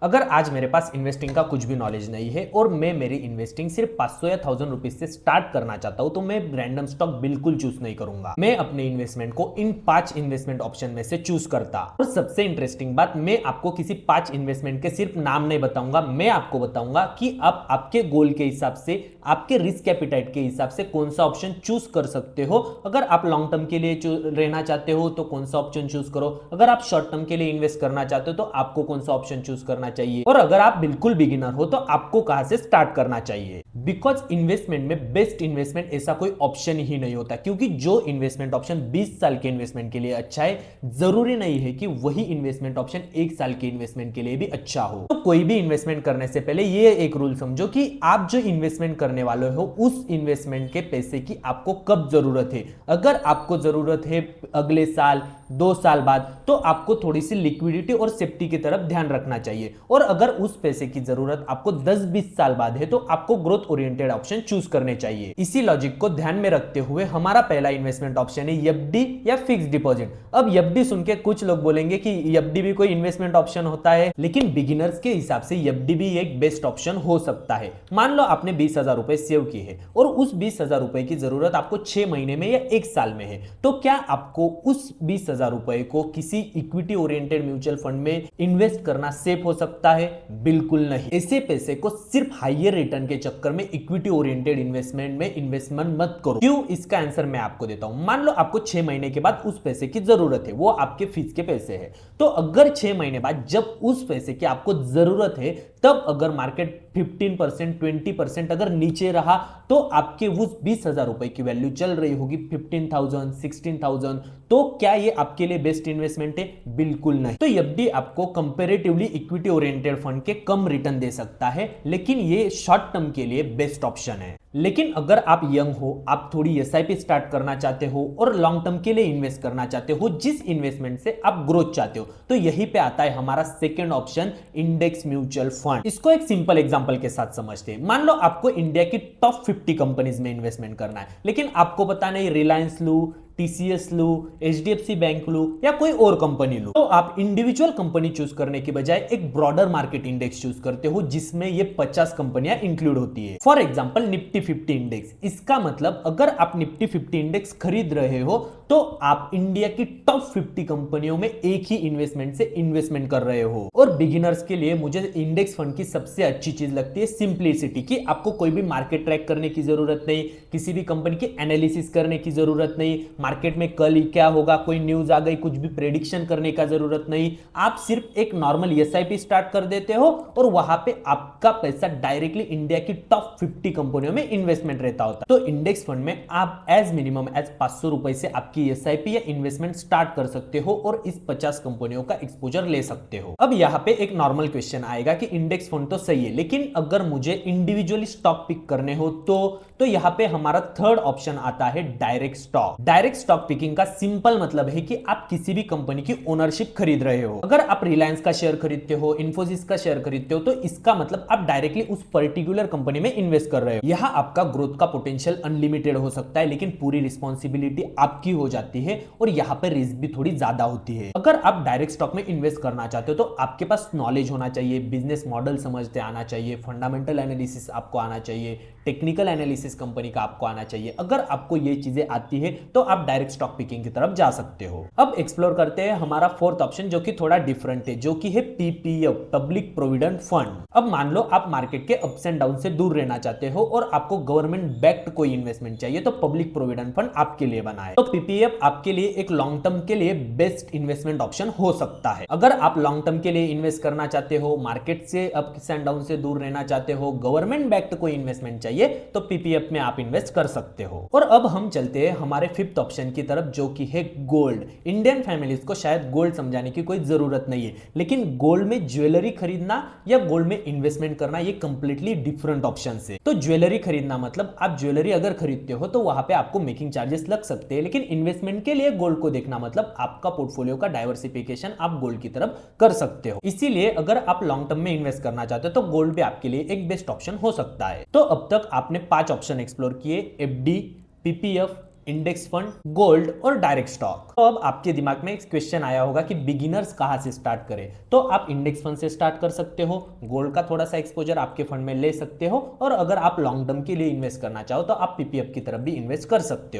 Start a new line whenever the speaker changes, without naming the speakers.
अगर आज मेरे पास इन्वेस्टिंग का कुछ भी नॉलेज नहीं है और मैं मेरी इन्वेस्टिंग सिर्फ 500 या 1000 रुपीज से स्टार्ट करना चाहता हूं तो मैं रैंडम स्टॉक बिल्कुल चूज नहीं करूंगा। मैं अपने इन्वेस्टमेंट को इन 5 इन्वेस्टमेंट ऑप्शन में से चूज करता। और सबसे इंटरेस्टिंग बात, मैं आपको किसी 5 इन्वेस्टमेंट के सिर्फ नाम नहीं बताऊंगा, मैं आपको बताऊंगा कि आप आपके गोल के हिसाब से, आपके रिस्क एपिटाइट के हिसाब से कौन सा ऑप्शन चूज कर सकते हो। अगर आप लॉन्ग टर्म के लिए रहना चाहते हो तो कौन सा ऑप्शन चूज करो, अगर आप शॉर्ट टर्म के लिए इन्वेस्ट करना चाहते हो तो आपको कौन सा ऑप्शन चूज करना चाहिए, और अगर आप बिल्कुल बिगिनर हो तो आपको कहां से स्टार्ट करना चाहिए। बिकॉज इन्वेस्टमेंट में बेस्ट इन्वेस्टमेंट ऐसा कोई ऑप्शन ही नहीं होता, क्योंकि जो इन्वेस्टमेंट ऑप्शन 20 साल के इन्वेस्टमेंट के लिए अच्छा है, जरूरी नहीं है कि वही इन्वेस्टमेंट ऑप्शन 1 साल के इन्वेस्टमेंट के लिए भी अच्छा हो। तो कोई भी इन्वेस्टमेंट करने से पहले ये एक रूल समझो कि आप जो इन्वेस्टमेंट करने वाले हो उस इन्वेस्टमेंट के पैसे की आपको कब जरूरत है। अगर आपको जरूरत है अगले साल, 2 साल बाद, तो आपको थोड़ी सी लिक्विडिटी और सेफ्टी की तरफ ध्यान रखना चाहिए। और अगर उस पैसे की जरूरत आपको 10-20 साल बाद है तो आपको ग्रोथ ओरिएंटेड ऑप्शन चूज करने चाहिए। इसी लॉजिक को ध्यान में रखते हुए हमारा पहला इन्वेस्टमेंट ऑप्शन है एफडी या फिक्स्ड डिपॉजिट। अब एफडी सुन के कुछ लोग बोलेंगे कि एफडी भी कोई इन्वेस्टमेंट ऑप्शन होता है, लेकिन बिगिनर्स के हिसाब से एफडी भी एक बेस्ट ऑप्शन हो सकता है। मान लो आपने 20,000 रुपए सेव किए हैं और उस 20,000 रुपए की जरूरत आपको 6 महीने में या 1 साल में है, तो क्या आपको उस 20,000 रुपए को किसी इक्विटी ओरिएंटेड म्यूचुअल फंड में इन्वेस्ट करना सेफ हो सकता है? बिल्कुल नहीं। ऐसे पैसे को सिर्फ हायर रिटर्न के चक्कर में इक्विटी ओरिएंटेड इन्वेस्टमेंट में इन्वेस्टमेंट मत करो। क्यों? इसका आंसर मैं आपको देता हूं। मान लो आपको 6 महीने के बाद उस पैसे की जरूरत है, वो आपके फीस के पैसे है, तो अगर 6 महीने बाद जब उस पैसे की आपको जरूरत है, तब अगर मार्केट 15%, 20% अगर नीचे रहा तो आपके उस 20,000 रुपए की वैल्यू चल रही होगी 15,000, 16,000, तो क्या ये आपके लिए बेस्ट इन्वेस्टमेंट है? बिल्कुल नहीं। तो एफडी आपको कंपैरेटिवली इक्विटी ओरिएंटेड फंड के कम रिटर्न दे सकता है, लेकिन ये शॉर्ट टर्म के लिए बेस्ट ऑप्शन है। लेकिन अगर आप यंग हो, आप थोड़ी एसआईपी स्टार्ट करना चाहते हो और लॉन्ग टर्म के लिए इन्वेस्ट करना चाहते हो, जिस इन्वेस्टमेंट से आप ग्रोथ चाहते हो, तो यहीं पे आता है हमारा second option, index mutual fund. इसको एक सिंपल एग्जांपल के साथ समझते हैं। मान लो आपको इंडिया की टॉप 50 कंपनीज में इन्वेस्टमेंट करना है, लेकिन आपको पता नहीं रिलायंस लू, टीसीएस लू, एचडीएफसी बैंक लू या कोई और कंपनी लू, तो आप इंडिविजुअल कंपनी चूज करने की बजाय एक ब्रॉडर मार्केट इंडेक्स चूज करते हो जिसमें ये 50 कंपनियां इंक्लूड होती है। For example Nifty 50 index. इसका मतलब अगर आप निफ्टी 50 इंडेक्स खरीद रहे हो तो आप इंडिया की टॉप 50 कंपनियों में एक ही इन्वेस्टमेंट से इन्वेस्टमेंट कर रहे हो। और बिगिनर्स के लिए मुझे इंडेक्स फंड की सबसे अच्छी चीज लगती है सिंप्लिसिटी, कि आपको कोई भी मार्केट ट्रैक करने की जरूरत नहीं, किसी भी कंपनी की एनालिसिस करने की जरूरत नहीं, मार्केट में कल क्या होगा, कोई न्यूज आ गई, कुछ भी प्रेडिक्शन करने का जरूरत नहीं। आप सिर्फ एक नॉर्मल एसआईपी स्टार्ट कर देते हो और वहां पे आपका पैसा डायरेक्टली इंडिया की टॉप 50 कंपनियों में इन्वेस्टमेंट रहता होता है। तो इंडेक्स फंड में आप एज मिनिमम एज 500 रुपए से आपकी एसआईपी या इन्वेस्टमेंट स्टार्ट कर सकते हो और इस 50 कंपनियों का एक्सपोजर ले सकते हो। अब यहां पे एक नॉर्मल क्वेश्चन आएगा कि इंडेक्स फंड तो सही है, लेकिन अगर मुझे इंडिविजुअली स्टॉक पिक करने हो तो यहां पे हमारा थर्ड ऑप्शन आता है direct stock. Direct stock picking का सिंपल मतलब है कि आप किसी भी कंपनी की ओनरशिप खरीद रहे हो। अगर आप रिलायंस का शेयर खरीदते हो, इन्फोसिस का शेयर खरीदते हो, तो इसका मतलब आप डायरेक्टली उस पर्टिकुलर कंपनी में इन्वेस्ट कर रहे हो। यहां आपका ग्रोथ का पोटेंशियल अनलिमिटेड हो सकता है, लेकिन पूरी रिस्पॉन्सिबिलिटी आपकी हो जाती है और यहां पर रिस्क भी थोड़ी ज्यादा होती है। अगर आप डायरेक्ट स्टॉक में इन्वेस्ट करना चाहते हो तो आपके पास नॉलेज होना चाहिए, बिजनेस मॉडल समझते आना चाहिए, फंडामेंटल एनालिसिस आपको आना चाहिए, टेक्निकल एनालिसिस कंपनी का आपको आना चाहिए। अगर आपको ये चीजें आती है तो आप डायरेक्ट स्टॉक पिकिंग की तरफ जा सकते हो। अब एक्सप्लोर करते हैं हमारा फोर्थ ऑप्शन, जो कि थोड़ा डिफरेंट है, जो कि है पीपीएफ, पब्लिक प्रोविडेंट फंड। अब मान लो आप मार्केट के अप्स एंड डाउन से दूर रहना चाहते हो और आपको गवर्नमेंट बैक्ड कोई इन्वेस्टमेंट चाहिए, तो पब्लिक प्रोविडेंट फंड आपके लिए बना है। तो पीपीएफ आपके लिए एक लॉन्ग टर्म के लिए बेस्ट इन्वेस्टमेंट ऑप्शन हो सकता है। अगर आप लॉन्ग टर्म के लिए इन्वेस्ट करना चाहते हो, मार्केट से अप्स एंड डाउन से दूर रहना चाहते हो, गवर्नमेंट बैक्ड कोई इन्वेस्टमेंट चाहिए, तो पीपीएफ में आप इन्वेस्ट कर सकते हो। और अब हम चलते हैं हमारे फिफ्थ ऑप्शन की तरफ, जो कि है गोल्ड। इंडियन फैमिलीज को शायद गोल्ड समझाने की कोई जरूरत नहीं है, लेकिन गोल्ड में ज्वेलरी खरीदना या गोल्ड में इन्वेस्टमेंट करना ये कंप्लीटली डिफरेंट ऑप्शन है। तो ज्वेलरी खरीदना मतलब आप ज्वेलरी अगर खरीदते हो तो वहां पे आपको मेकिंग चार्जेस लग सकते हैं, लेकिन इन्वेस्टमेंट के लिए गोल्ड को देखना मतलब आपका पोर्टफोलियो का डाइवर्सिफिकेशन आप गोल्ड की तरफ कर सकते हो। इसीलिए अगर आप लॉन्ग टर्म में इन्वेस्ट करना चाहते हो तो गोल्ड भी आपके लिए एक बेस्ट ऑप्शन हो सकता है। तो अब तक आपने 5 ऑप्शन एक्सप्लोर किए, FD, PPF, index fund, gold और डायरेक्ट स्टॉक। तो अब आपके दिमाग में एक क्वेश्चन आया होगा कि बिगिनर्स कहां से स्टार्ट करें। तो आप इंडेक्स फंड से स्टार्ट कर सकते हो, गोल्ड का थोड़ा सा एक्सपोजर आपके फंड में ले सकते हो, और अगर आप लॉन्ग टर्म के लिए इन्वेस्ट करना चाहो तो आप पीपीएफ की तरफ भी इन्वेस्ट कर सकते हो।